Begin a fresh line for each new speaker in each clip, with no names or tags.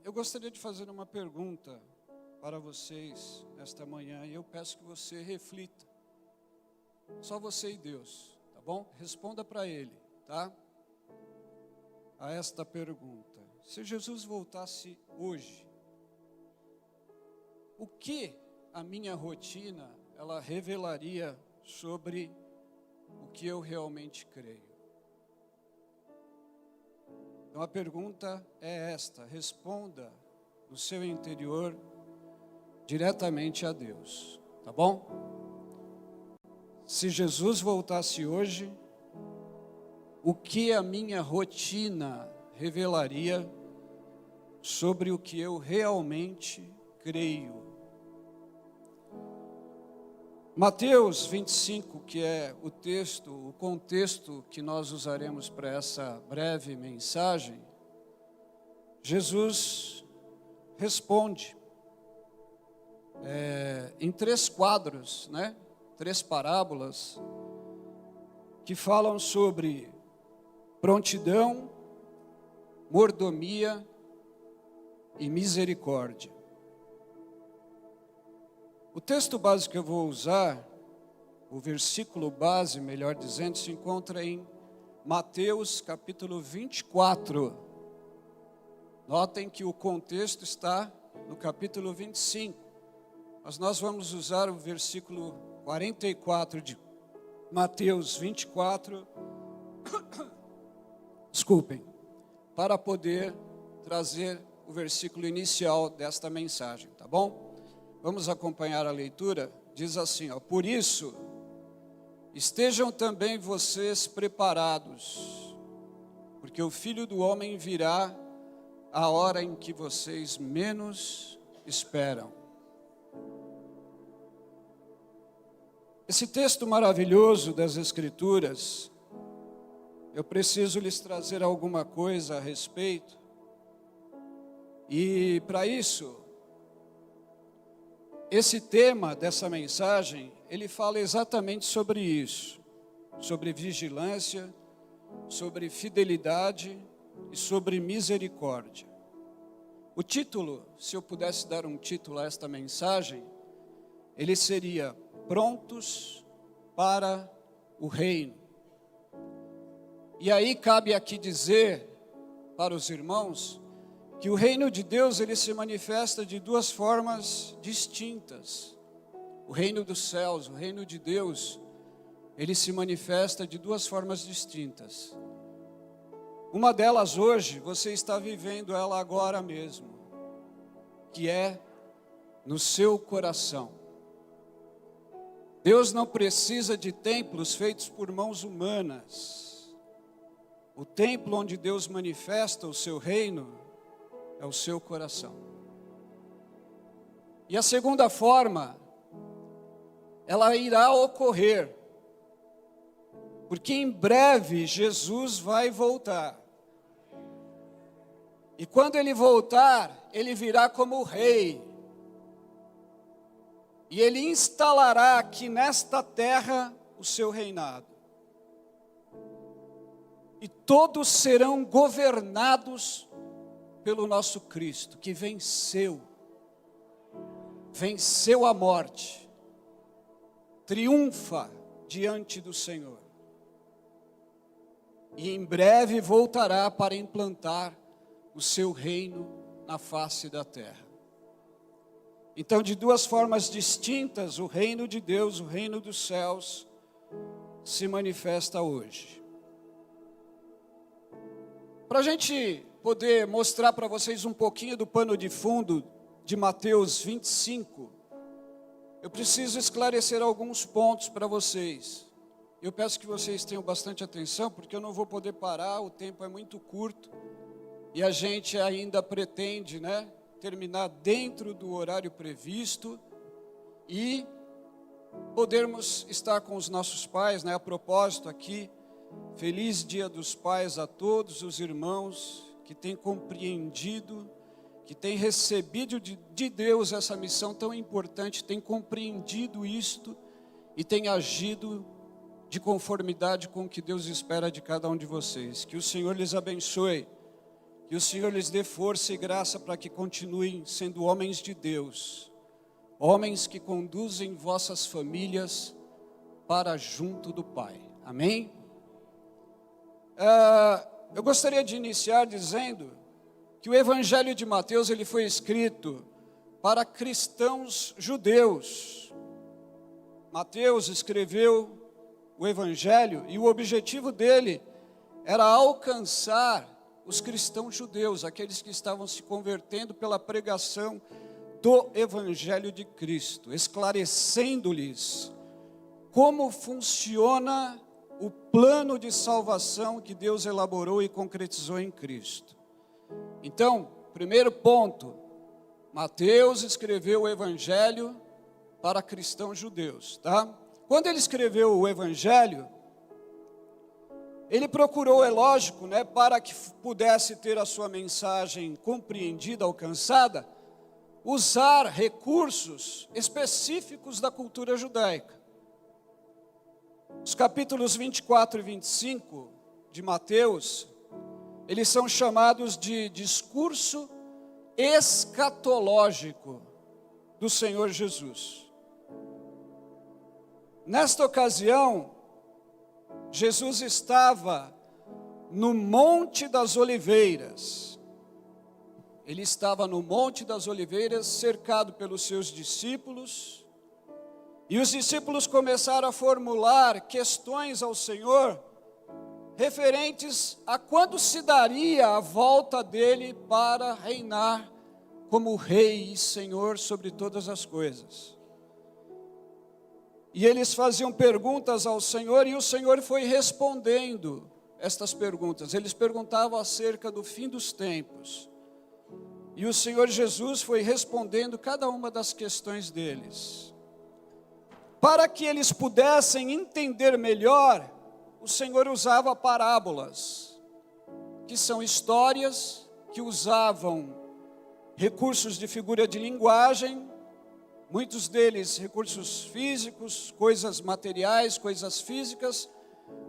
Eu gostaria de fazer uma pergunta para vocês nesta manhã e eu peço que você reflita. Só você e Deus, tá bom? Responda para Ele, tá? A esta pergunta. Se Jesus voltasse hoje, o que a minha rotina, ela revelaria sobre o que eu realmente creio? Então a pergunta é esta, responda no seu interior diretamente a Deus, tá bom? Se Jesus voltasse hoje, o que a minha rotina revelaria sobre o que eu realmente creio? Mateus 25, que é o texto, o contexto que nós usaremos para essa breve mensagem, Jesus responde em 3 quadros, né? 3 parábolas, que falam sobre prontidão, mordomia e misericórdia. O texto básico que eu vou usar, o versículo base, melhor dizendo, se encontra em Mateus capítulo 24. Notem que o contexto está no capítulo 25. Mas nós vamos usar o versículo 44 de Mateus 24, para poder trazer o versículo inicial desta mensagem, tá bom? Vamos acompanhar a leitura? Diz assim, ó: por isso, estejam também vocês preparados, porque o Filho do Homem virá a hora em que vocês menos esperam. Esse texto maravilhoso das Escrituras, eu preciso lhes trazer alguma coisa a respeito, e para isso, esse tema dessa mensagem, ele fala exatamente sobre isso, sobre vigilância, sobre fidelidade e sobre misericórdia. O título, se eu pudesse dar um título a esta mensagem, ele seria Prontos para o Reino. E aí cabe aqui dizer para os irmãos que o reino de Deus, ele se manifesta de 2 formas distintas. O reino dos céus, o reino de Deus, ele se manifesta de 2 formas distintas. Uma delas hoje, você está vivendo ela agora mesmo, que é no seu coração. Deus não precisa de templos feitos por mãos humanas. O templo onde Deus manifesta o seu reino é o seu coração. E a segunda forma, ela irá ocorrer, porque em breve Jesus vai voltar. E quando ele voltar, ele virá como rei. E ele instalará aqui nesta terra o seu reinado. E todos serão governados pelo nosso Cristo, que venceu a morte, triunfa diante do Senhor. E em breve voltará para implantar o seu reino na face da terra. Então, de 2 formas distintas, o reino de Deus, o reino dos céus, se manifesta hoje. Para a gente poder mostrar para vocês um pouquinho do pano de fundo de Mateus 25, eu preciso esclarecer alguns pontos para vocês. Eu peço que vocês tenham bastante atenção, porque eu não vou poder parar, o tempo é muito curto, e a gente ainda pretende, terminar dentro do horário previsto e podermos estar com os nossos pais, a propósito aqui, feliz Dia dos Pais a todos os irmãos que têm compreendido, que têm recebido de Deus essa missão tão importante, têm compreendido isto e têm agido de conformidade com o que Deus espera de cada um de vocês. Que o Senhor lhes abençoe Que o Senhor lhes dê força e graça para que continuem sendo homens de Deus, homens que conduzem vossas famílias para junto do Pai. Amém? Eu gostaria de iniciar dizendo que o Evangelho de Mateus ele foi escrito para cristãos judeus. Mateus escreveu o Evangelho e o objetivo dele era alcançar os cristãos judeus, aqueles que estavam se convertendo pela pregação do Evangelho de Cristo, esclarecendo-lhes como funciona o plano de salvação que Deus elaborou e concretizou em Cristo. Então, primeiro ponto, Mateus escreveu o Evangelho para cristãos judeus, tá? Quando ele escreveu o Evangelho, ele procurou, é lógico, né, para que pudesse ter a sua mensagem compreendida, alcançada, usar recursos específicos da cultura judaica. Os capítulos 24 e 25 de Mateus, eles são chamados de discurso escatológico do Senhor Jesus. Nesta ocasião, Jesus estava no Monte das Oliveiras. Ele estava no Monte das Oliveiras, cercado pelos seus discípulos. E os discípulos começaram a formular questões ao Senhor, referentes a quando se daria a volta dele para reinar como Rei e Senhor sobre todas as coisas. E eles faziam perguntas ao Senhor e o Senhor foi respondendo estas perguntas. Eles perguntavam acerca do fim dos tempos. E o Senhor Jesus foi respondendo cada uma das questões deles. Para que eles pudessem entender melhor, o Senhor usava parábolas, que são histórias que usavam recursos de figura de linguagem, muitos deles recursos físicos, coisas materiais, coisas físicas,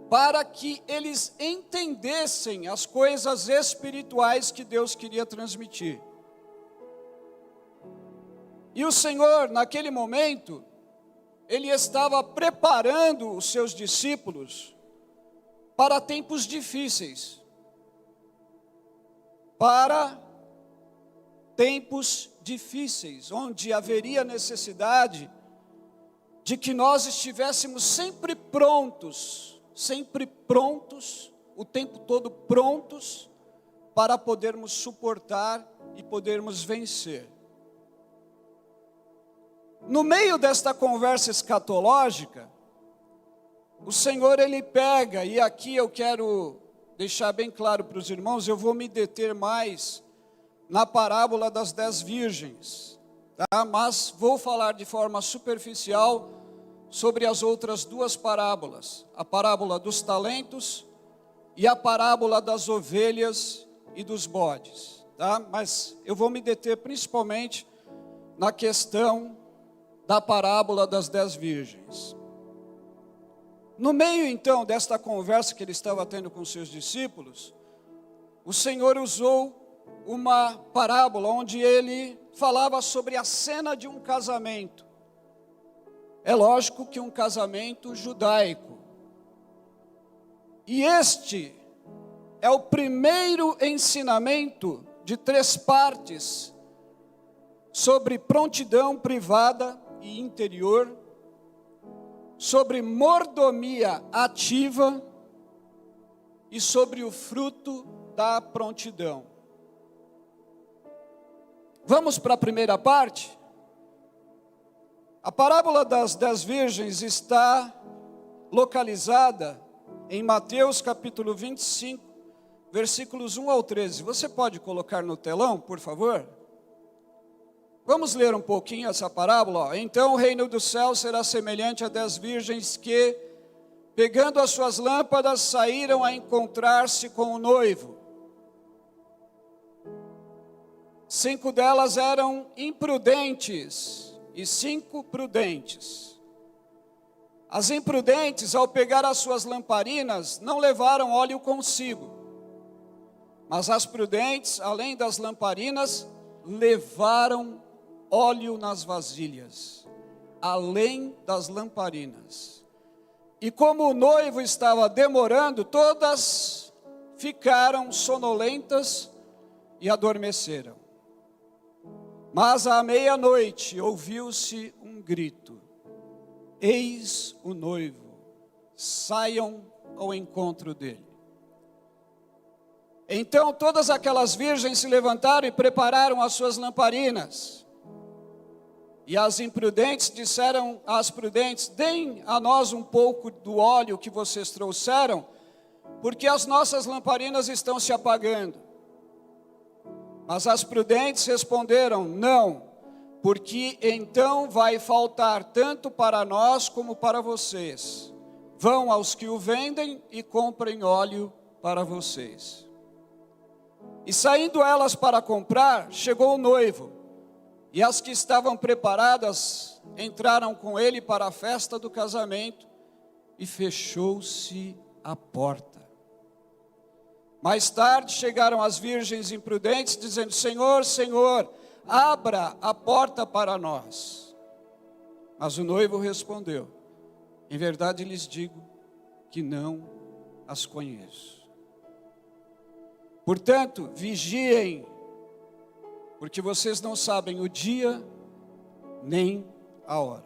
para que eles entendessem as coisas espirituais que Deus queria transmitir. E o Senhor, naquele momento, Ele estava preparando os seus discípulos para tempos difíceis, onde haveria necessidade de que nós estivéssemos sempre prontos, o tempo todo prontos, para podermos suportar e podermos vencer. No meio desta conversa escatológica, o Senhor ele pega, e aqui eu quero deixar bem claro para os irmãos, eu vou me deter mais na parábola das 10 virgens, tá? Mas vou falar de forma superficial sobre as outras duas parábolas, a parábola dos talentos e a parábola das ovelhas e dos bodes, tá? Mas eu vou me deter principalmente na questão da parábola das 10 virgens. No meio então desta conversa que ele estava tendo com seus discípulos, o Senhor usou uma parábola onde ele falava sobre a cena de um casamento. É lógico que um casamento judaico. E este é o primeiro ensinamento de 3 partes sobre prontidão privada e interior, sobre mordomia ativa e sobre o fruto da prontidão. Vamos para a primeira parte? A parábola das 10 virgens está localizada em Mateus capítulo 25, versículos 1 ao 13. Você pode colocar no telão, por favor? Vamos ler um pouquinho essa parábola. Então o reino do céu será semelhante a 10 virgens que, pegando as suas lâmpadas, saíram a encontrar-se com o noivo. 5 delas eram imprudentes e 5 prudentes. As imprudentes, ao pegar as suas lamparinas, não levaram óleo consigo. Mas as prudentes, além das lamparinas, levaram óleo nas vasilhas, além das lamparinas. E como o noivo estava demorando, todas ficaram sonolentas e adormeceram. Mas à meia-noite ouviu-se um grito: eis o noivo, saiam ao encontro dele. Então todas aquelas virgens se levantaram e prepararam as suas lamparinas. E as imprudentes disseram às prudentes: deem a nós um pouco do óleo que vocês trouxeram, porque as nossas lamparinas estão se apagando. Mas as prudentes responderam: não, porque então vai faltar tanto para nós como para vocês. Vão aos que o vendem e comprem óleo para vocês. E saindo elas para comprar, chegou o noivo, e as que estavam preparadas entraram com ele para a festa do casamento, e fechou-se a porta. Mais tarde chegaram as virgens imprudentes, dizendo: Senhor, Senhor, abra a porta para nós. Mas o noivo respondeu: em verdade lhes digo que não as conheço. Portanto, vigiem, porque vocês não sabem o dia nem a hora.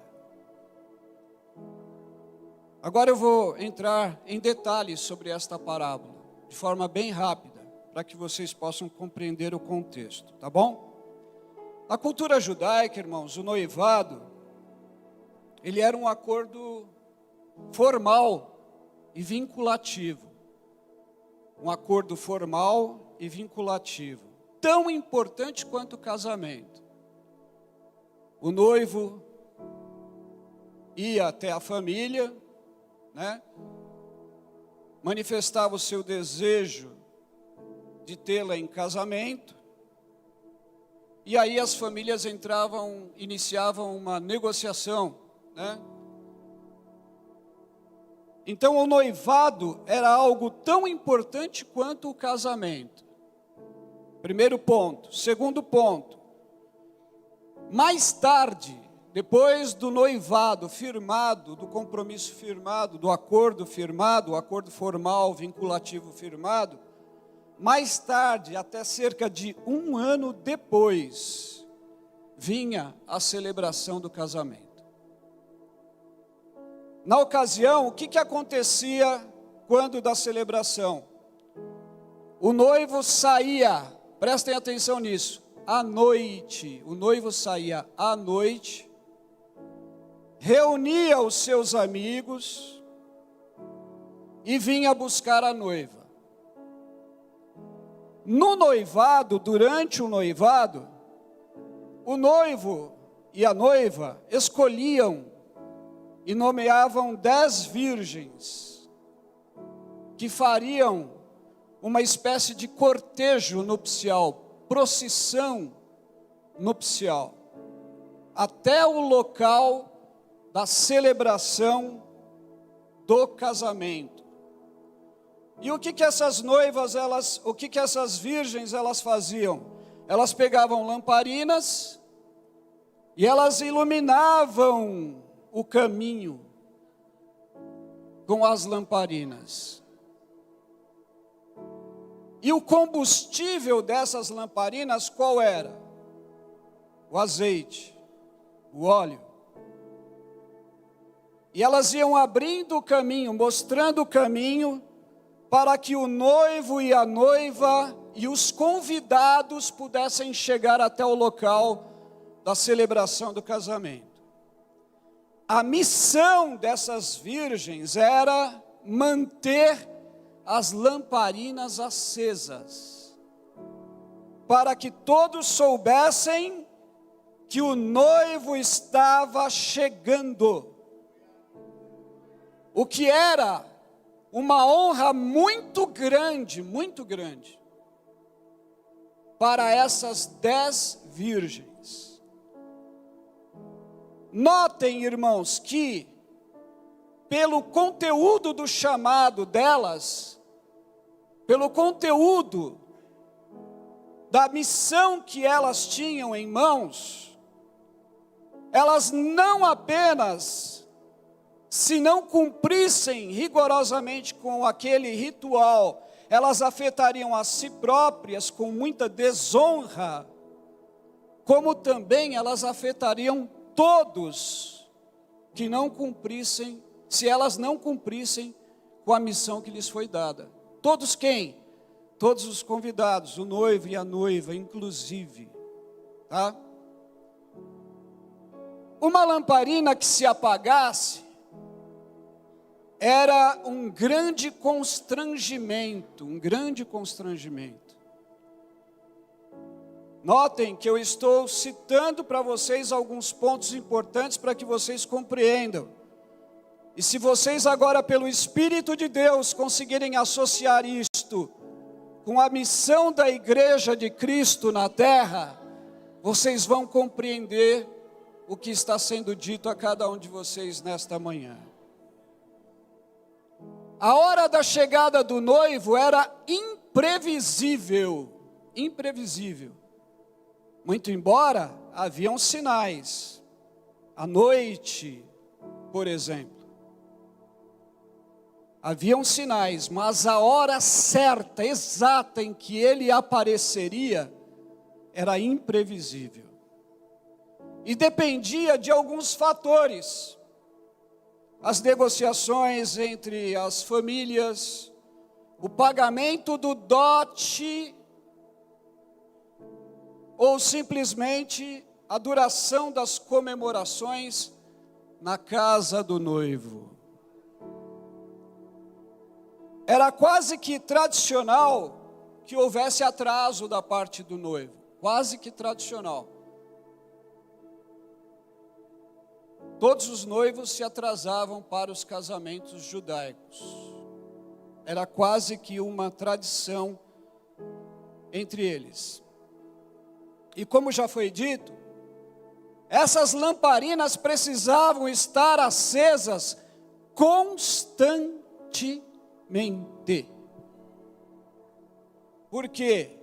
Agora eu vou entrar em detalhes sobre esta parábola, de forma bem rápida, para que vocês possam compreender o contexto, tá bom? Na cultura judaica, irmãos, o noivado, ele era um acordo formal e vinculativo. Um acordo formal e vinculativo, tão importante quanto o casamento. O noivo ia até a família, né? Manifestava o seu desejo de tê-la em casamento, e aí as famílias iniciavam uma negociação, né? Então o noivado era algo tão importante quanto o casamento. Primeiro ponto. Segundo ponto. Mais tarde, depois do noivado firmado, do compromisso firmado, do acordo firmado, o acordo formal, vinculativo firmado, mais tarde, até cerca de 1 ano depois, vinha a celebração do casamento. Na ocasião, o que acontecia quando da celebração? O noivo saía, prestem atenção nisso, à noite. O noivo saía à noite, reunia os seus amigos e vinha buscar a noiva. No noivado, durante o noivado, o noivo e a noiva escolhiam e nomeavam 10 virgens que fariam uma espécie de cortejo nupcial, procissão nupcial, até o local da celebração do casamento. E o que essas noivas, essas virgens elas faziam? Elas pegavam lamparinas e elas iluminavam o caminho com as lamparinas. E o combustível dessas lamparinas qual era? O azeite, o óleo. E elas iam abrindo o caminho, mostrando o caminho, para que o noivo e a noiva e os convidados pudessem chegar até o local da celebração do casamento. A missão dessas virgens era manter as lamparinas acesas, para que todos soubessem que o noivo estava chegando, o que era uma honra muito grande para essas 10 virgens. Notem, irmãos, que pelo conteúdo do chamado delas, pelo conteúdo da missão que elas tinham em mãos, elas não apenas, se não cumprissem rigorosamente com aquele ritual, elas afetariam a si próprias com muita desonra, como também elas afetariam todos que não cumprissem, se elas não cumprissem com a missão que lhes foi dada. Todos quem? Todos os convidados, o noivo e a noiva, inclusive. Tá? Uma lamparina que se apagasse era um grande constrangimento, Notem que eu estou citando para vocês alguns pontos importantes para que vocês compreendam. E se vocês agora, pelo Espírito de Deus, conseguirem associar isto com a missão da Igreja de Cristo na terra, vocês vão compreender o que está sendo dito a cada um de vocês nesta manhã. A hora da chegada do noivo era imprevisível. Muito embora haviam sinais, à noite, por exemplo. Haviam sinais, mas a hora certa, exata em que ele apareceria, era imprevisível. E dependia de alguns fatores. As negociações entre as famílias, o pagamento do dote, ou simplesmente a duração das comemorações na casa do noivo. Era quase que tradicional que houvesse atraso da parte do noivo, quase que tradicional. Todos os noivos se atrasavam para os casamentos judaicos. Era quase que uma tradição entre eles. E como já foi dito, essas lamparinas precisavam estar acesas constantemente. Porque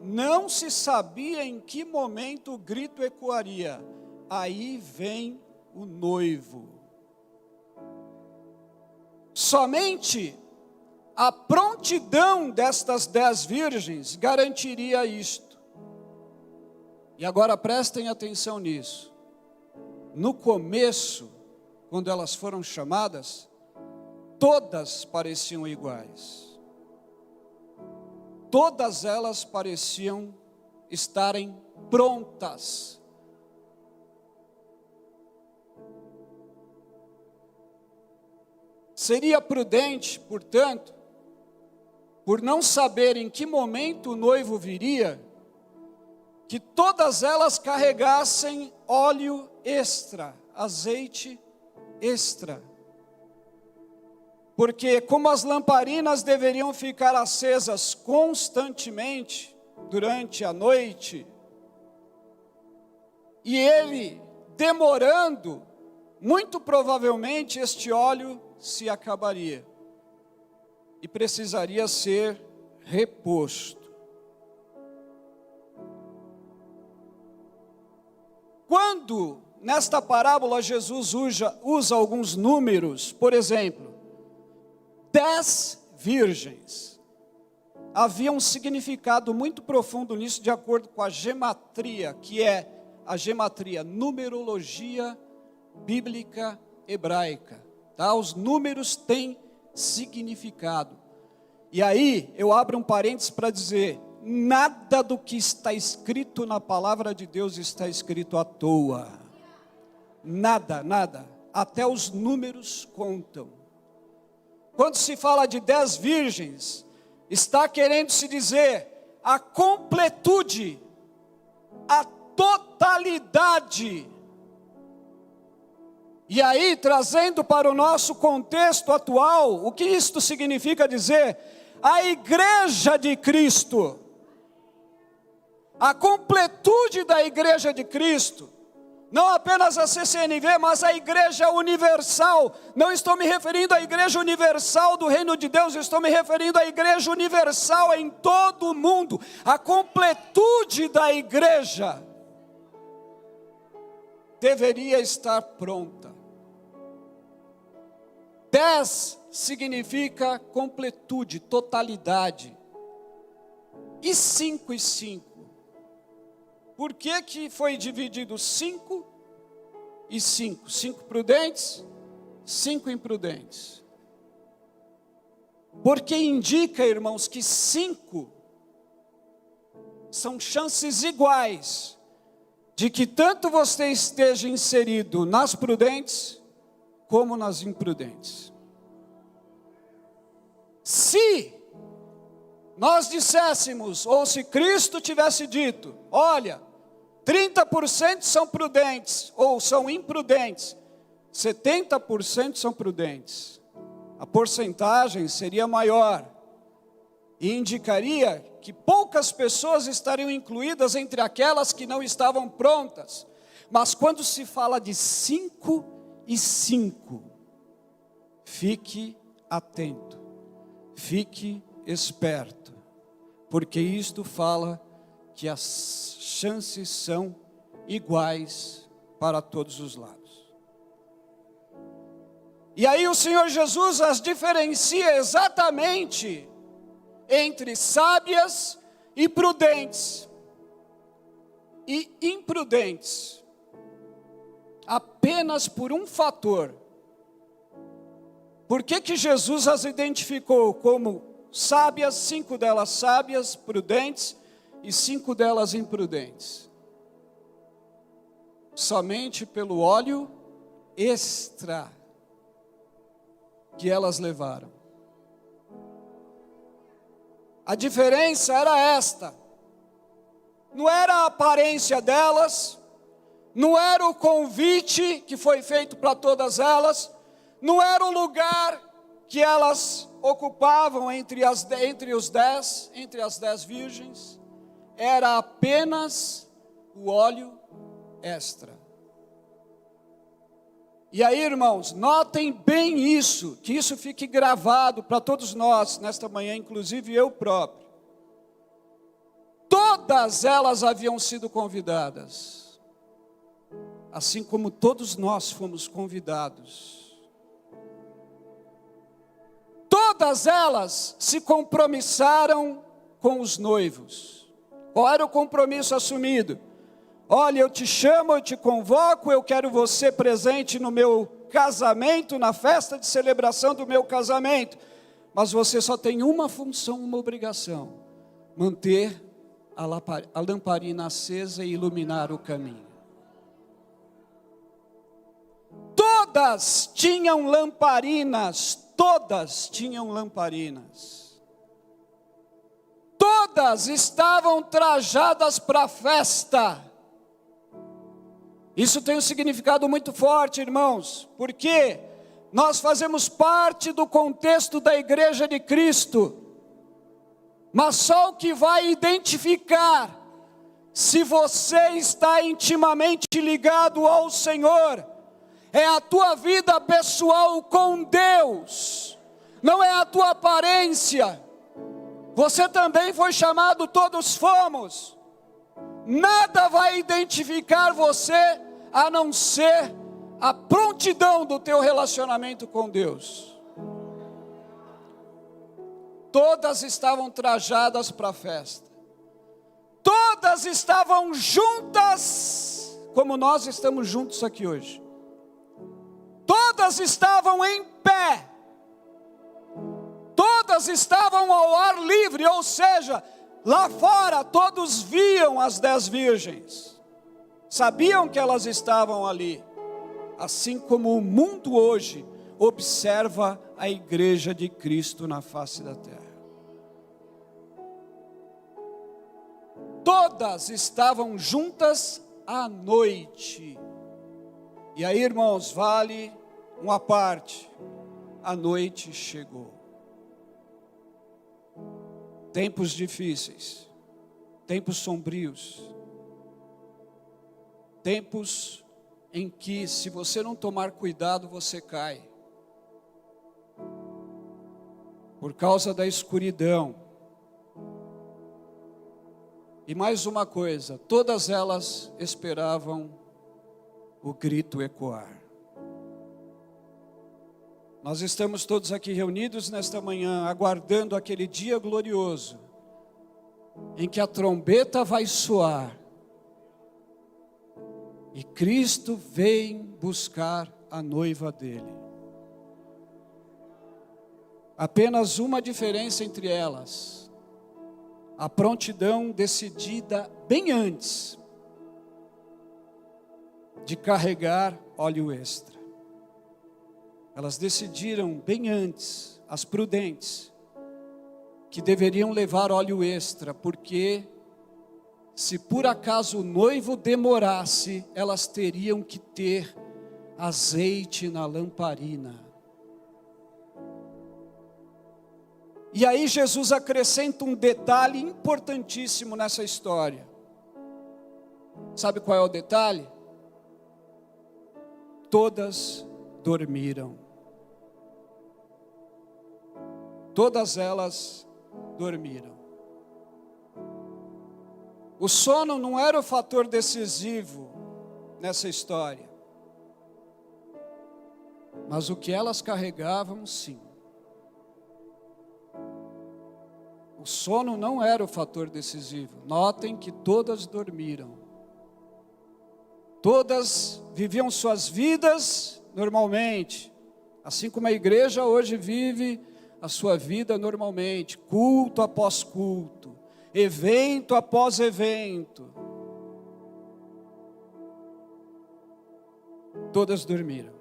não se sabia em que momento o grito ecoaria: aí vem o noivo. Somente a prontidão destas 10 virgens garantiria isto. E agora prestem atenção nisso. No começo, quando elas foram chamadas, todas pareciam iguais. Todas elas pareciam estarem prontas. Seria prudente, portanto, por não saber em que momento o noivo viria, que todas elas carregassem óleo extra, azeite extra. Porque como as lamparinas deveriam ficar acesas constantemente durante a noite, e ele demorando, muito provavelmente este óleo se acabaria e precisaria ser reposto. Quando nesta parábola Jesus usa alguns números, por exemplo, 10 virgens, havia um significado muito profundo nisso, de acordo com a gematria, que é a gematria, numerologia bíblica hebraica. Tá? Os números têm significado. E aí, eu abro um parênteses para dizer, nada do que está escrito na palavra de Deus está escrito à toa. Nada, nada. Até os números contam. Quando se fala de 10 virgens, está querendo se dizer a completude, a totalidade. E aí, trazendo para o nosso contexto atual, o que isto significa dizer? A igreja de Cristo, a completude da igreja de Cristo, Não apenas a CCNV, mas a Igreja Universal. Não estou me referindo à Igreja Universal do Reino de Deus, estou me referindo à Igreja Universal em todo o mundo. A completude da Igreja deveria estar pronta. 10 significa completude, totalidade. E 5 e 5? Por que foi dividido 5 e 5? 5 prudentes, 5 imprudentes. Porque indica, irmãos, que 5 são chances iguais de que tanto você esteja inserido nas prudentes, como nas imprudentes. Se nós disséssemos, ou se Cristo tivesse dito, olha, 30% são prudentes, ou são imprudentes, 70% são prudentes, a porcentagem seria maior, e indicaria que poucas pessoas estariam incluídas entre aquelas que não estavam prontas. Mas quando se fala de 5 e 5, fique atento, fique esperto, porque isto fala que as chances são iguais para todos os lados. E aí o Senhor Jesus as diferencia exatamente entre sábias e prudentes e imprudentes, apenas por um fator. Por que Jesus as identificou como sábias, 5 delas sábias, prudentes, e 5 delas imprudentes? Somente pelo óleo extra que elas levaram. A diferença era esta: não era a aparência delas, não era o convite que foi feito para todas elas, não era o lugar que elas ocupavam entre as 10 virgens, era apenas o óleo extra. E aí, irmãos, notem bem isso, que isso fique gravado para todos nós nesta manhã, inclusive eu próprio. Todas elas haviam sido convidadas, assim como todos nós fomos convidados. Todas elas se compromissaram com os noivos. Qual era o compromisso assumido? Olha, eu te chamo, eu te convoco, eu quero você presente no meu casamento, na festa de celebração do meu casamento. Mas você só tem uma função, uma obrigação: manter a lamparina acesa e iluminar o caminho. Todas tinham lamparinas, todas tinham lamparinas. Todas estavam trajadas para a festa. Isso tem um significado muito forte, irmãos, porque nós fazemos parte do contexto da Igreja de Cristo, mas só o que vai identificar se você está intimamente ligado ao Senhor é a tua vida pessoal com Deus, não é a tua aparência. Você também foi chamado, todos fomos. Nada vai identificar você a não ser a prontidão do teu relacionamento com Deus. Todas estavam trajadas para a festa. Todas estavam juntas, como nós estamos juntos aqui hoje. Todas estavam em pé. Todas estavam ao ar livre, ou seja, lá fora todos viam as 10 virgens. Sabiam que elas estavam ali. Assim como o mundo hoje observa a Igreja de Cristo na face da terra. Todas estavam juntas à noite. E aí, irmãos, vale uma parte. A noite chegou. Tempos difíceis, tempos sombrios, tempos em que, se você não tomar cuidado, você cai. Por causa da escuridão. E mais uma coisa, todas elas esperavam o grito ecoar. Nós estamos todos aqui reunidos nesta manhã, aguardando aquele dia glorioso, em que a trombeta vai soar, e Cristo vem buscar a noiva dele. Apenas uma diferença entre elas: a prontidão decidida bem antes de carregar óleo extra. Elas decidiram bem antes, as prudentes, que deveriam levar óleo extra, porque se por acaso o noivo demorasse, elas teriam que ter azeite na lamparina. E aí Jesus acrescenta um detalhe importantíssimo nessa história. Sabe qual é o detalhe? Todas dormiram. Todas elas dormiram. O sono não era o fator decisivo nessa história. Mas o que elas carregavam, sim. O sono não era o fator decisivo. Notem que todas dormiram. Todas viviam suas vidas normalmente. Assim como a igreja hoje vive a sua vida normalmente. Culto após culto. Evento após evento. Todas dormiram.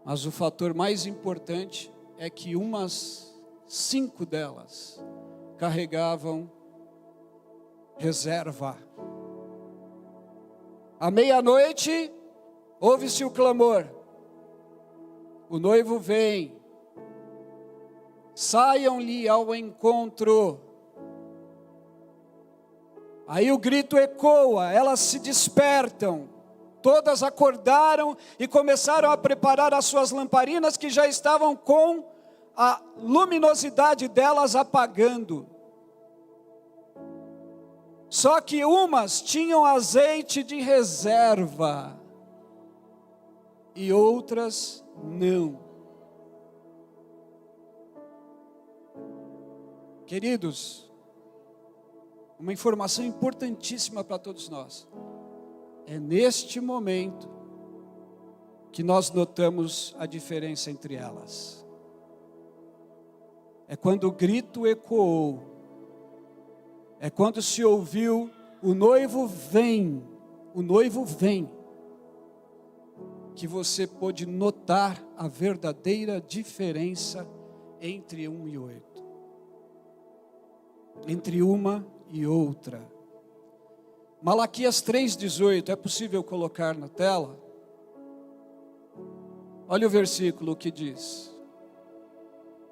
Mas o fator mais importante é que umas 5 delas carregavam reserva. À meia-noite, ouve-se o clamor. O noivo vem. Saiam-lhe ao encontro. Aí o grito ecoa, elas se despertam. Todas acordaram e começaram a preparar as suas lamparinas, que já estavam com a luminosidade delas apagando. Só que umas tinham azeite de reserva e outras não. Queridos, uma informação importantíssima para todos nós. É neste momento que nós notamos a diferença entre elas. É quando o grito ecoou. É quando se ouviu: o noivo vem, o noivo vem. Que você pôde notar a verdadeira diferença entre 1 e 8. Entre uma e outra. Malaquias 3,18, é possível colocar na tela? Olha o versículo que diz: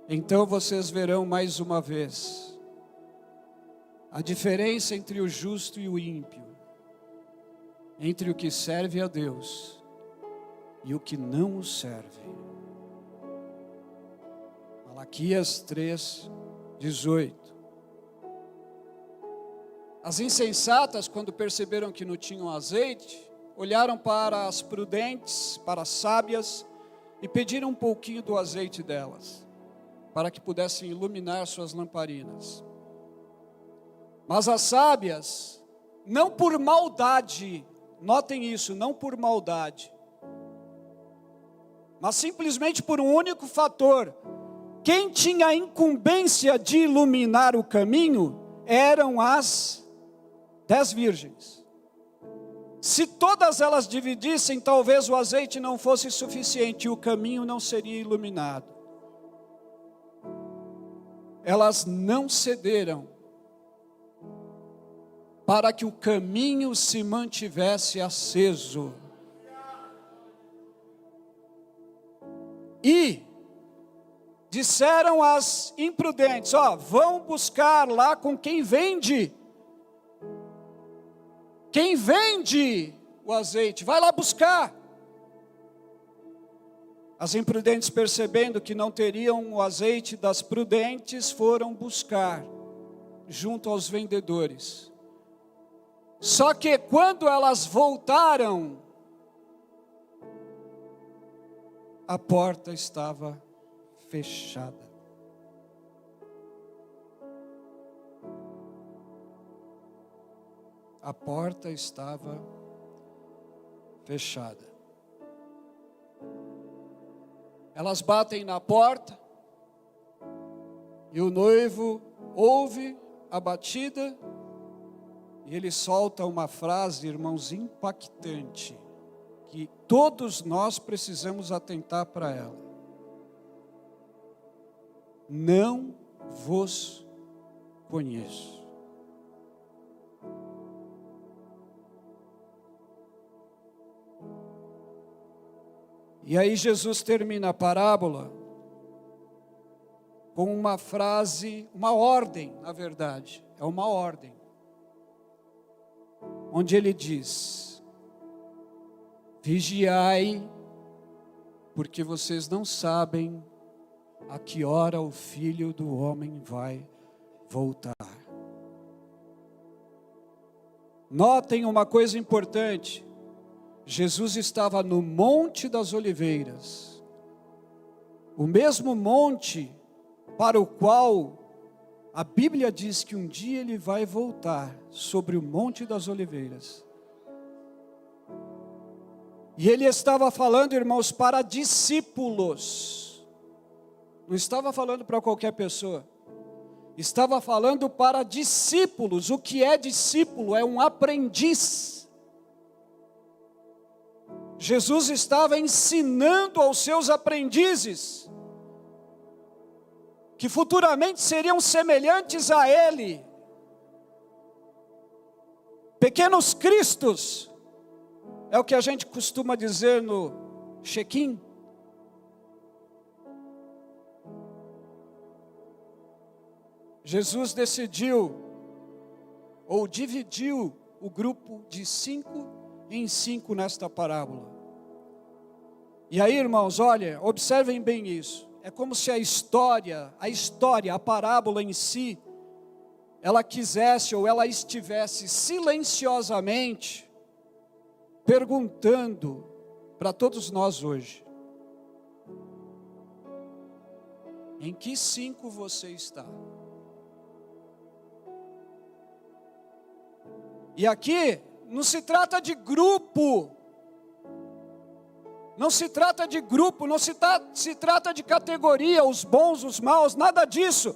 então vocês verão mais uma vez a diferença entre o justo e o ímpio, entre o que serve a Deus e o que não o serve. Malaquias 3,18. As insensatas, quando perceberam que não tinham azeite, olharam para as prudentes, para as sábias, e pediram um pouquinho do azeite delas, para que pudessem iluminar suas lamparinas. Mas as sábias, não por maldade, notem isso, não por maldade, mas simplesmente por um único fator: quem tinha a incumbência de iluminar o caminho eram as 10 virgens. Se todas elas dividissem, talvez o azeite não fosse suficiente e o caminho não seria iluminado. Elas não cederam para que o caminho se mantivesse aceso. E disseram às imprudentes: vão buscar lá com quem vende. Quem vende o azeite, vai lá buscar. As imprudentes, percebendo que não teriam o azeite das prudentes, foram buscar junto aos vendedores. Só que quando elas voltaram, a porta estava fechada. A porta estava fechada. Elas batem na porta, e o noivo ouve a batida, e ele solta uma frase, irmãos, impactante, que todos nós precisamos atentar para ela. Não vos conheço. E aí Jesus termina a parábola com uma frase, uma ordem, na verdade, é uma ordem, onde ele diz: vigiai, porque vocês não sabem a que hora o Filho do Homem vai voltar. Notem uma coisa importante. Jesus estava no Monte das Oliveiras, o mesmo monte para o qual a Bíblia diz que um dia ele vai voltar, sobre o Monte das Oliveiras. E ele estava falando, irmãos, para discípulos, não estava falando para qualquer pessoa, estava falando para discípulos. O que é discípulo? É um aprendiz. Jesus estava ensinando aos seus aprendizes, que futuramente seriam semelhantes a ele, pequenos cristos, é o que a gente costuma dizer no check-in. Jesus decidiu, ou dividiu o grupo de 5 em 5 nesta parábola. E aí, irmãos, olha, observem bem isso. É como se a história, a parábola em si, ela quisesse ou ela estivesse silenciosamente perguntando para todos nós hoje: em que 5 você está? E aqui não se trata de grupo, não se trata de grupo, não se trata de categoria, os bons, os maus, nada disso.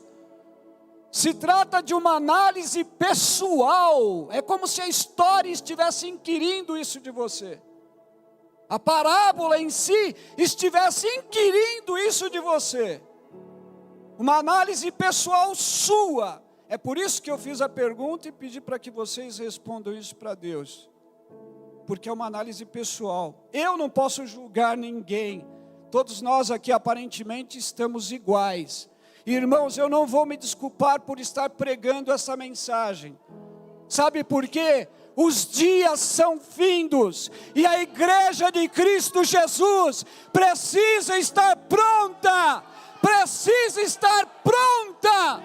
Se trata de uma análise pessoal. É como se a história estivesse inquirindo isso de você. A parábola em si estivesse inquirindo isso de você. Uma análise pessoal sua. É por isso que eu fiz a pergunta e pedi para que vocês respondam isso para Deus. Porque é uma análise pessoal. Eu não posso julgar ninguém. Todos nós aqui aparentemente estamos iguais. Irmãos, eu não vou me desculpar por estar pregando essa mensagem. Sabe por quê? Os dias são findos. E a igreja de Cristo Jesus precisa estar pronta. Precisa estar pronta.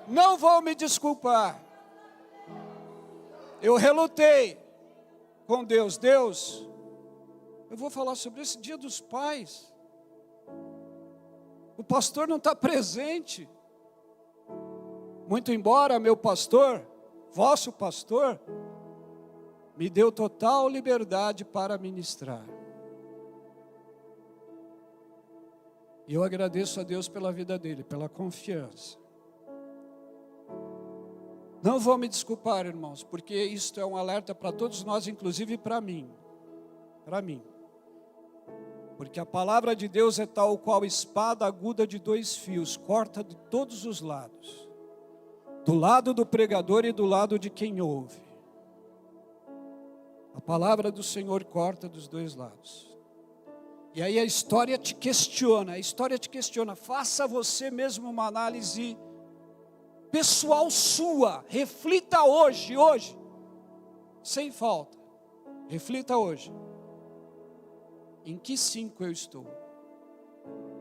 Não vou me desculpar. Eu relutei com Deus. Deus, eu vou falar sobre esse Dia dos Pais. O pastor não está presente. Muito embora meu pastor, vosso pastor, me deu total liberdade para ministrar. E eu agradeço a Deus pela vida dele, pela confiança. Não vou me desculpar, irmãos, porque isto é um alerta para todos nós, inclusive para mim. Para mim. Porque a palavra de Deus é tal qual espada aguda de 2 fios, corta de todos os lados. Do lado do pregador e do lado de quem ouve. A palavra do Senhor corta dos 2 lados. E aí a história te questiona, faça você mesmo uma análise pessoal sua, reflita hoje, sem falta. Reflita hoje. Em que 5 eu estou?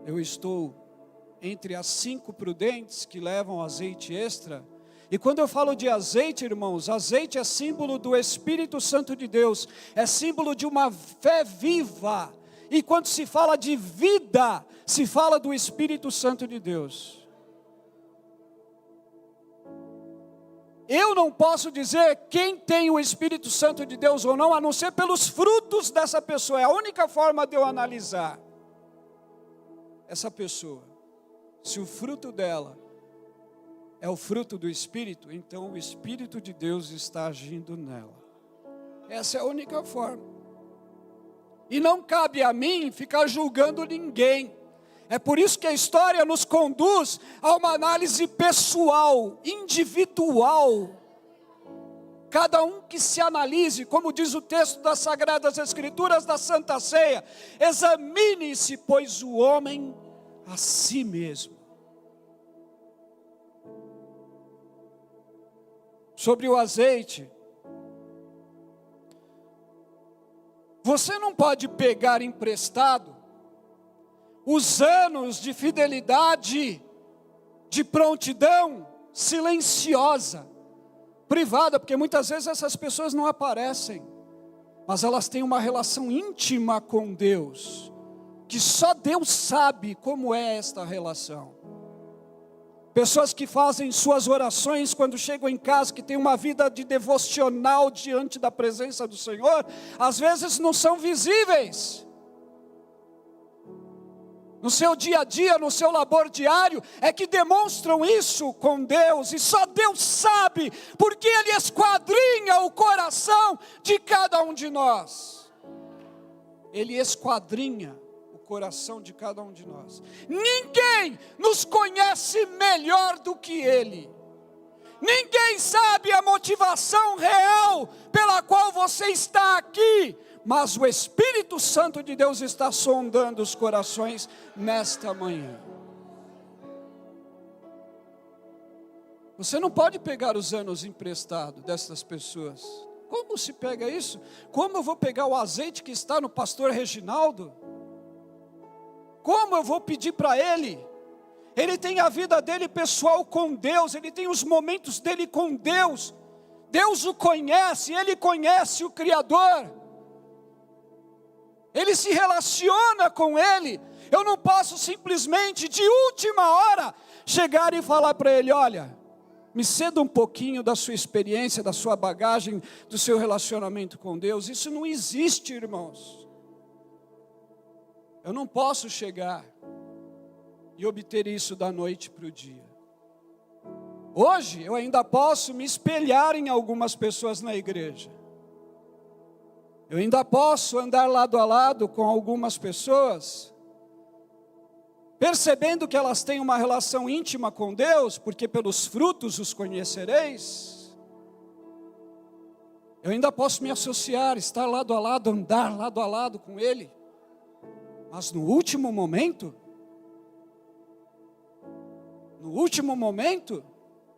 Eu estou entre as 5 prudentes que levam azeite extra? E quando eu falo de azeite, irmãos, azeite é símbolo do Espírito Santo de Deus, é símbolo de uma fé viva. E quando se fala de vida, se fala do Espírito Santo de Deus. Eu não posso dizer quem tem o Espírito Santo de Deus ou não, a não ser pelos frutos dessa pessoa. É a única forma de eu analisar essa pessoa. Se o fruto dela é o fruto do Espírito, então o Espírito de Deus está agindo nela. Essa é a única forma. E não cabe a mim ficar julgando ninguém. É por isso que a história nos conduz a uma análise pessoal, individual. Cada um que se analise, como diz o texto das Sagradas Escrituras da Santa Ceia, examine-se, pois, o homem a si mesmo. Sobre o azeite, você não pode pegar emprestado os anos de fidelidade, de prontidão silenciosa, privada, porque muitas vezes essas pessoas não aparecem, mas elas têm uma relação íntima com Deus, que só Deus sabe como é esta relação. Pessoas que fazem suas orações quando chegam em casa, que têm uma vida de devocional diante da presença do Senhor, às vezes não são visíveis. No seu dia a dia, no seu labor diário, é que demonstram isso com Deus, e só Deus sabe, porque Ele esquadrinha o coração de cada um de nós. Ele esquadrinha o coração de cada um de nós. Ninguém nos conhece melhor do que Ele. Ninguém sabe a motivação real pela qual você está aqui, mas o Espírito Santo de Deus está sondando os corações nesta manhã. Você não pode pegar os anos emprestados dessas pessoas. Como se pega isso? Como eu vou pegar o azeite que está no pastor Reginaldo? Como eu vou pedir para ele? Ele tem a vida dele pessoal com Deus, ele tem os momentos dele com Deus. Deus o conhece, ele conhece o Criador. Ele se relaciona com Ele. Eu não posso simplesmente, de última hora, chegar e falar para ele: olha, me ceda um pouquinho da sua experiência, da sua bagagem, do seu relacionamento com Deus. Isso não existe, irmãos. Eu não posso chegar e obter isso da noite para o dia. Hoje, eu ainda posso me espelhar em algumas pessoas na igreja. Eu ainda posso andar lado a lado com algumas pessoas, percebendo que elas têm uma relação íntima com Deus, porque pelos frutos os conhecereis. Eu ainda posso me associar, estar lado a lado, andar lado a lado com Ele. Mas no último momento,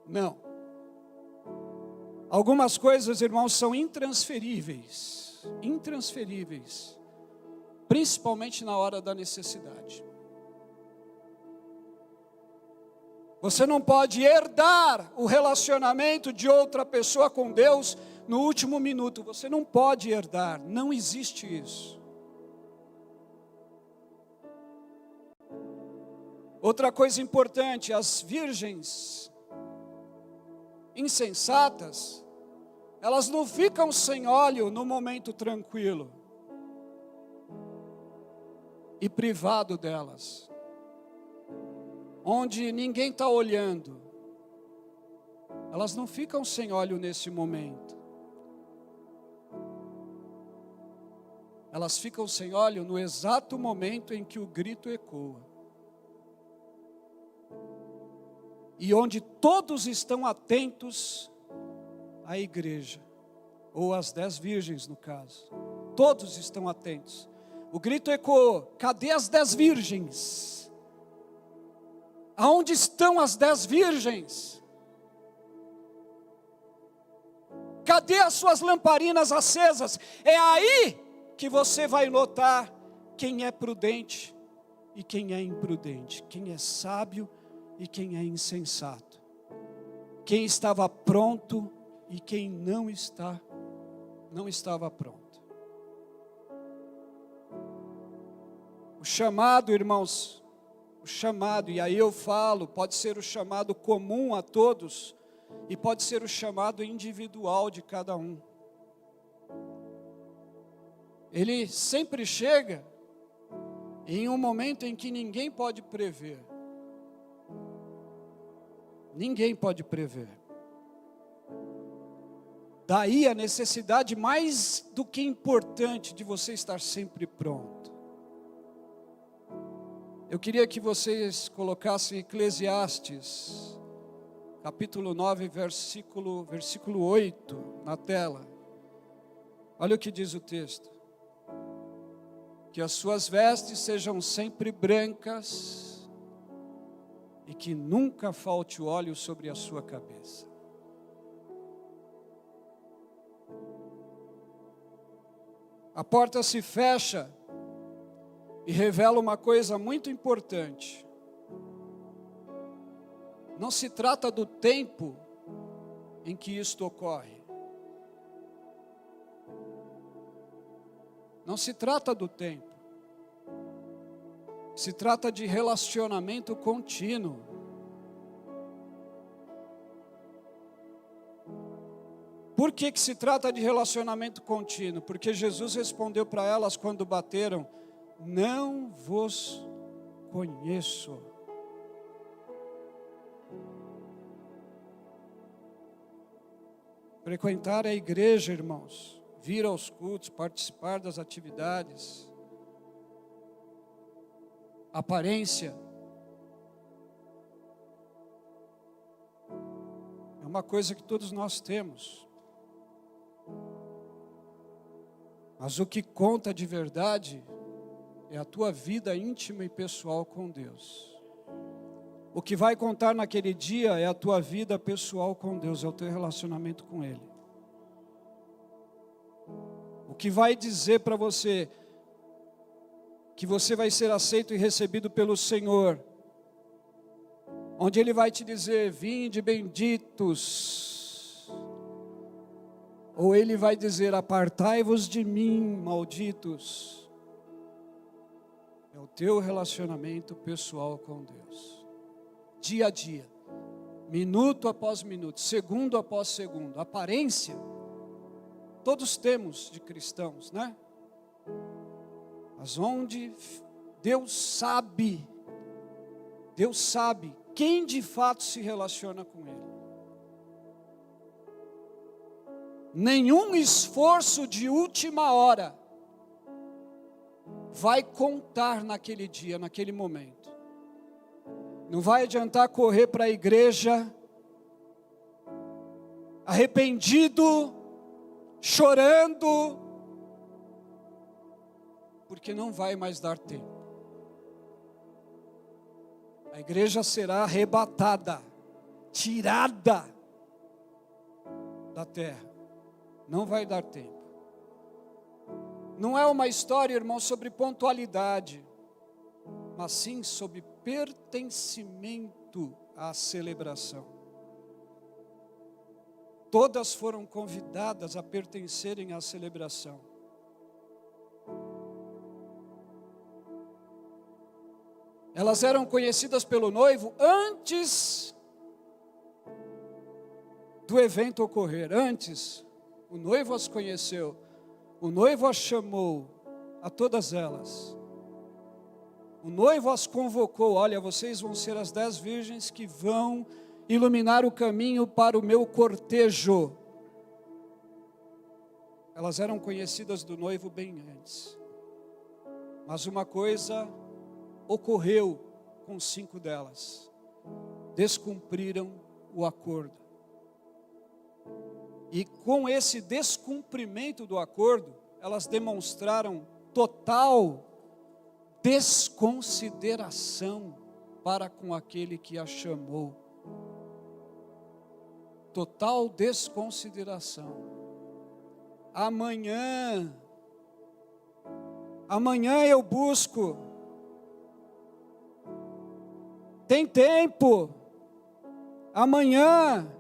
não. Algumas coisas, irmãos, são intransferíveis, principalmente na hora da necessidade. Você não pode herdar o relacionamento de outra pessoa com Deus no último minuto. Você não pode herdar, não existe isso. Outra coisa importante, as virgens insensatas, elas não ficam sem óleo no momento tranquilo e privado delas, onde ninguém está olhando. Elas não ficam sem óleo nesse momento. Elas ficam sem óleo no exato momento em que o grito ecoa. E onde todos estão atentos à igreja, ou às 10 virgens no caso. Todos estão atentos. O grito ecoou: cadê as 10 virgens? Aonde estão as 10 virgens? Cadê as suas lamparinas acesas? É aí que você vai notar quem é prudente e quem é imprudente, quem é sábio e quem é insensato, quem estava pronto e quem não estava pronto. O chamado, irmãos, o chamado, e aí eu falo, pode ser o chamado comum a todos, e pode ser o chamado individual de cada um. Ele sempre chega em um momento em que ninguém pode prever. Ninguém pode prever. Daí a necessidade mais do que importante de você estar sempre pronto. Eu queria que vocês colocassem Eclesiastes, capítulo 9, versículo 8, na tela. Olha o que diz o texto. Que as suas vestes sejam sempre brancas e que nunca falte óleo sobre a sua cabeça. A porta se fecha e revela uma coisa muito importante. Não se trata do tempo em que isto ocorre. Não se trata do tempo. Se trata de relacionamento contínuo. Por que se trata de relacionamento contínuo? Porque Jesus respondeu para elas quando bateram: não vos conheço. Frequentar a igreja, irmãos, vir aos cultos, participar das atividades, aparência, é uma coisa que todos nós temos. Mas o que conta de verdade é a tua vida íntima e pessoal com Deus. O que vai contar naquele dia é a tua vida pessoal com Deus, é o teu relacionamento com Ele. O que vai dizer para você que você vai ser aceito e recebido pelo Senhor, onde Ele vai te dizer: vinde benditos, ou Ele vai dizer: apartai-vos de mim, malditos. É o teu relacionamento pessoal com Deus, dia a dia, minuto após minuto, segundo após segundo. Aparência, todos temos de cristãos, né? Mas onde Deus sabe quem de fato se relaciona com Ele. Nenhum esforço de última hora vai contar naquele dia, naquele momento. Não vai adiantar correr para a igreja arrependido, chorando, porque não vai mais dar tempo. A igreja será arrebatada, tirada da terra. Não vai dar tempo. Não é uma história, irmão, sobre pontualidade, mas sim sobre pertencimento à celebração. Todas foram convidadas a pertencerem à celebração. Elas eram conhecidas pelo noivo antes do evento ocorrer. Antes, o noivo as conheceu. O noivo as chamou, a todas elas. O noivo as convocou: olha, vocês vão ser as 10 virgens que vão iluminar o caminho para o meu cortejo. Elas eram conhecidas do noivo bem antes. Mas uma coisa ocorreu com 5 delas: descumpriram o acordo. E com esse descumprimento do acordo, elas demonstraram total desconsideração para com aquele que a chamou. Total desconsideração. amanhã eu busco. Tem tempo. Amanhã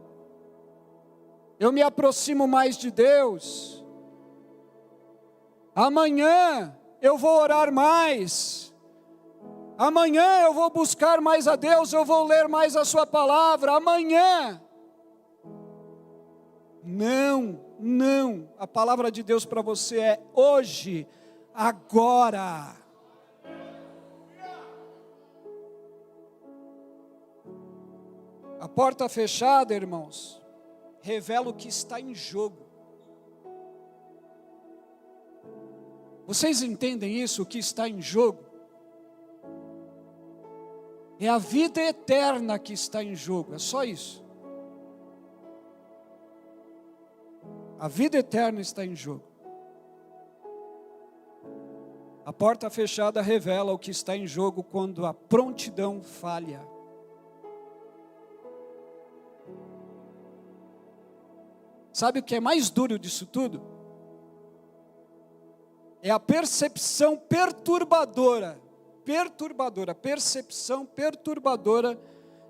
eu me aproximo mais de Deus. Amanhã eu vou orar mais. Amanhã eu vou buscar mais a Deus, eu vou ler mais a sua palavra. Amanhã. Não. A palavra de Deus para você é hoje, agora. A porta fechada, irmãos, revela o que está em jogo. Vocês entendem isso, o que está em jogo? É a vida eterna que está em jogo, é só isso. A vida eterna está em jogo. A porta fechada revela o que está em jogo quando a prontidão falha. Sabe o que é mais duro disso tudo? É a percepção perturbadora, percepção perturbadora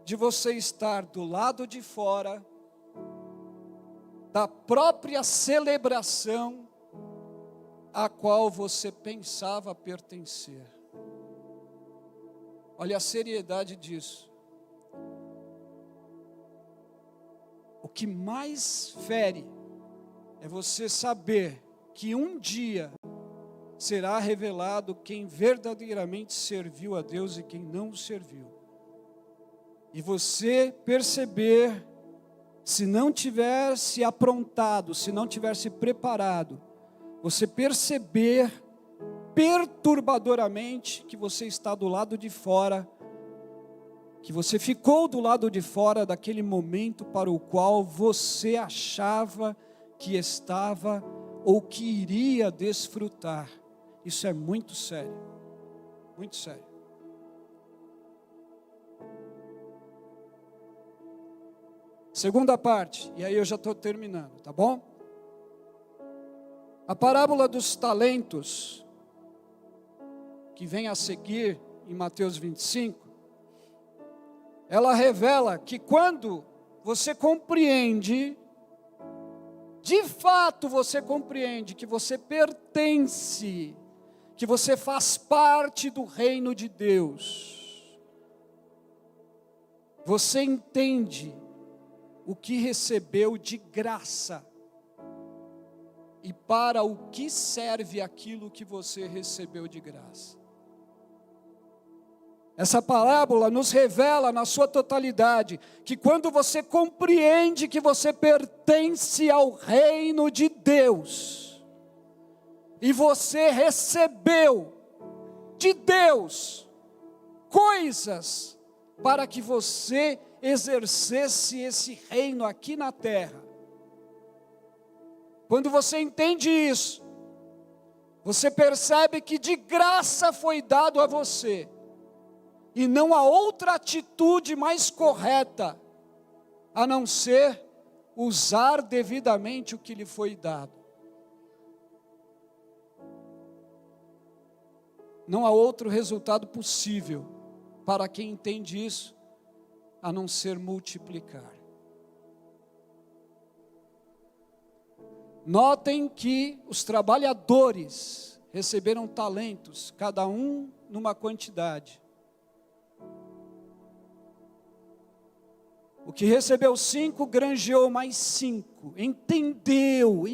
de você estar do lado de fora da própria celebração a qual você pensava pertencer. Olha a seriedade disso. O que mais fere é você saber que um dia será revelado quem verdadeiramente serviu a Deus e quem não o serviu. E você perceber, se não tiver se aprontado, se não tiver se preparado, você perceber perturbadoramente que você está do lado de fora, que você ficou do lado de fora daquele momento para o qual você achava que estava ou que iria desfrutar. Isso é muito sério, muito sério. Segunda parte, e aí eu já estou terminando, tá bom? A parábola dos talentos, que vem a seguir em Mateus 25, ela revela que quando você compreende, de fato você compreende que você pertence, que você faz parte do reino de Deus, você entende o que recebeu de graça e para o que serve aquilo que você recebeu de graça. Essa parábola nos revela na sua totalidade que quando você compreende que você pertence ao reino de Deus e você recebeu de Deus coisas para que você exercesse esse reino aqui na terra. Quando você entende isso, você percebe que de graça foi dado a você, e não há outra atitude mais correta, a não ser usar devidamente o que lhe foi dado. Não há outro resultado possível para quem entende isso, a não ser multiplicar. Notem que os trabalhadores receberam talentos, cada um numa quantidade. O que recebeu 5, granjeou mais 5. Entendeu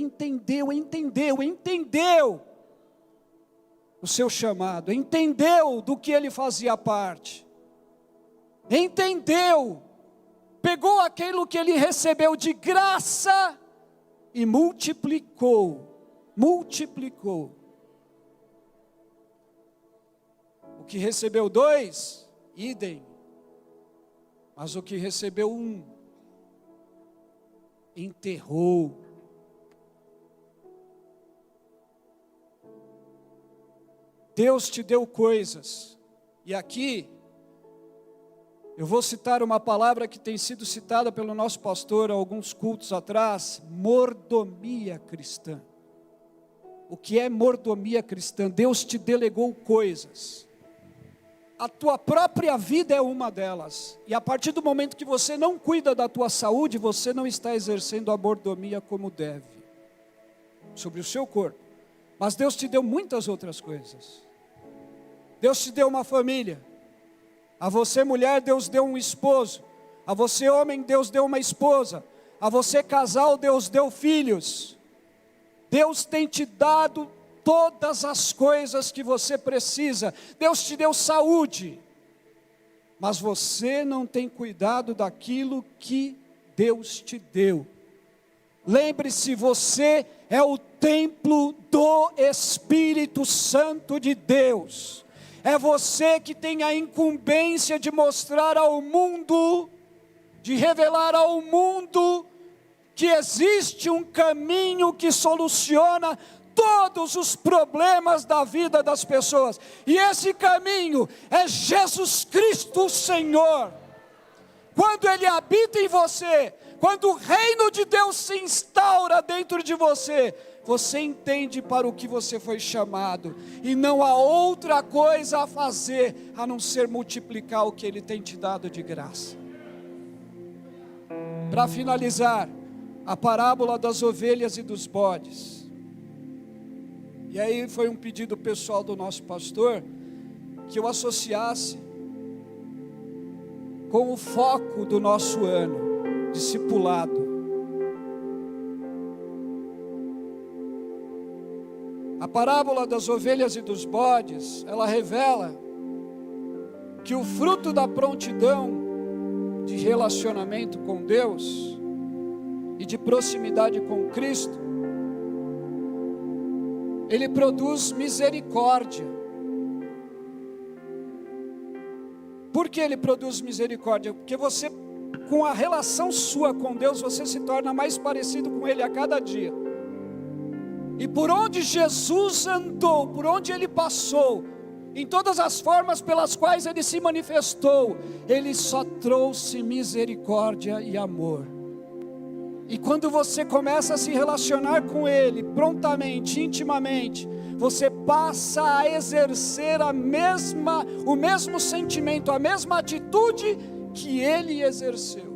o seu chamado, entendeu do que ele fazia parte. Entendeu, pegou aquilo que ele recebeu de graça e multiplicou. O que recebeu 2, idem. Mas o que recebeu 1, enterrou. Deus te deu coisas. E aqui, eu vou citar uma palavra que tem sido citada pelo nosso pastor há alguns cultos atrás: mordomia cristã. o que é mordomia cristã. Deus te delegou coisas. A tua própria vida é uma delas. E a partir do momento que você não cuida da tua saúde, você não está exercendo a mordomia como deve, sobre o seu corpo. Mas Deus te deu muitas outras coisas. Deus te deu uma família. A você, mulher, Deus deu um esposo. A você, homem, Deus deu uma esposa. A você, casal, Deus deu filhos. Deus tem te dado todas as coisas que você precisa. Deus te deu saúde, mas você não tem cuidado daquilo que Deus te deu. Lembre-se, você é o templo do Espírito Santo de Deus. É você que tem a incumbência de mostrar ao mundo, de revelar ao mundo que existe um caminho que soluciona todos os problemas da vida das pessoas, e esse caminho é Jesus Cristo, o Senhor. Quando Ele habita em você, quando o reino de Deus se instaura dentro de você, você entende para o que você foi chamado, e não há outra coisa a fazer, a não ser multiplicar o que Ele tem te dado de graça. Para finalizar, a parábola das ovelhas e dos bodes. E aí foi um pedido pessoal do nosso pastor, que eu associasse com o foco do nosso ano, discipulado. A parábola das ovelhas e dos bodes, ela revela que o fruto da prontidão de relacionamento com Deus e de proximidade com Cristo, ele produz misericórdia. Por que ele produz misericórdia? Porque você, com a relação sua com Deus, você se torna mais parecido com Ele a cada dia. E por onde Jesus andou, por onde Ele passou, em todas as formas pelas quais Ele se manifestou, Ele só trouxe misericórdia e amor. E quando você começa a se relacionar com Ele, prontamente, intimamente, você passa a exercer o mesmo sentimento, a mesma atitude que Ele exerceu.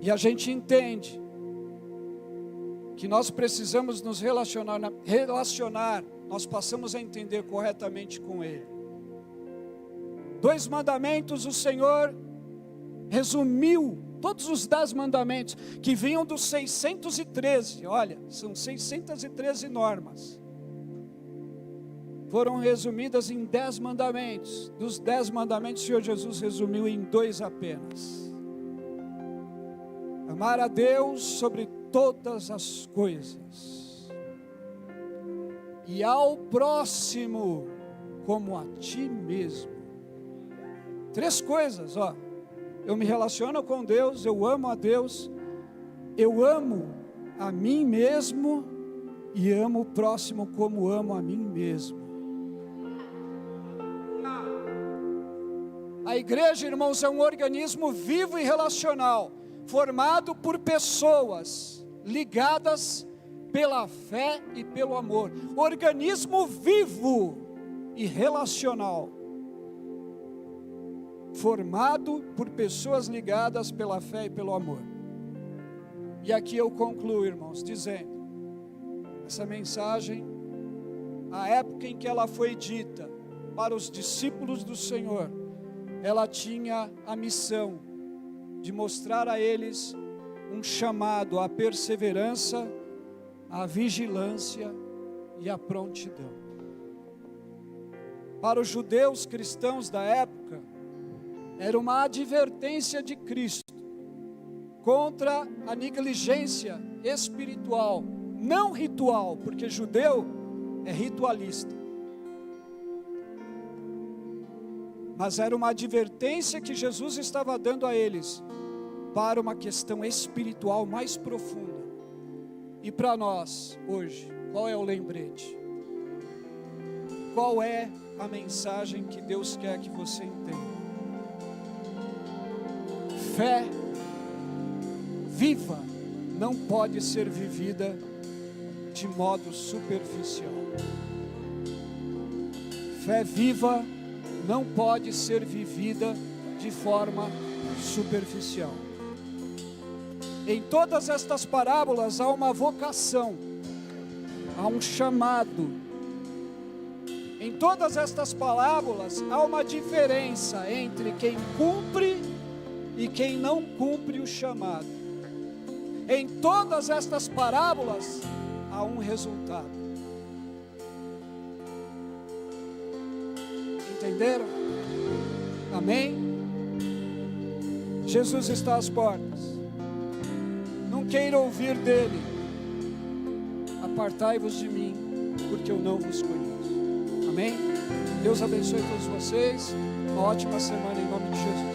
E a gente entende que nós precisamos nos relacionar, nós passamos a entender corretamente com Ele. 2 mandamentos o Senhor resumiu, todos os 10 mandamentos, que vinham dos 613, olha, são 613 normas, foram resumidas em 10 mandamentos. Dos 10 mandamentos, o Senhor Jesus resumiu em 2 apenas: amar a Deus sobre todas as coisas, e ao próximo como a ti mesmo. 3 coisas, ó. Eu me relaciono com Deus, eu amo a Deus, eu amo a mim mesmo e amo o próximo como amo a mim mesmo. A igreja, irmãos, é um organismo vivo e relacional, formado por pessoas ligadas pela fé e pelo amor. Organismo vivo e relacional, formado por pessoas ligadas pela fé e pelo amor. E aqui eu concluo, irmãos, dizendo, essa mensagem, a época em que ela foi dita para os discípulos do Senhor, ela tinha a missão de mostrar a eles um chamado à perseverança, à vigilância e à prontidão. Para os judeus cristãos da época, era uma advertência de Cristo contra a negligência espiritual, não ritual, porque judeu é ritualista. Mas era uma advertência que Jesus estava dando a eles para uma questão espiritual mais profunda. E para nós, hoje, qual é o lembrete? Qual é a mensagem que Deus quer que você entenda? Fé viva não pode ser vivida de modo superficial. Fé viva não pode ser vivida de forma superficial. Em todas estas parábolas há uma vocação, há um chamado. Em todas estas parábolas há uma diferença entre quem cumpre e quem não cumpre o chamado. Em todas estas parábolas há um resultado. Entenderam? Amém? Jesus está às portas. Não queira ouvir dele: apartai-vos de mim, porque eu não vos conheço. Amém? Deus abençoe todos vocês. Uma ótima semana em nome de Jesus.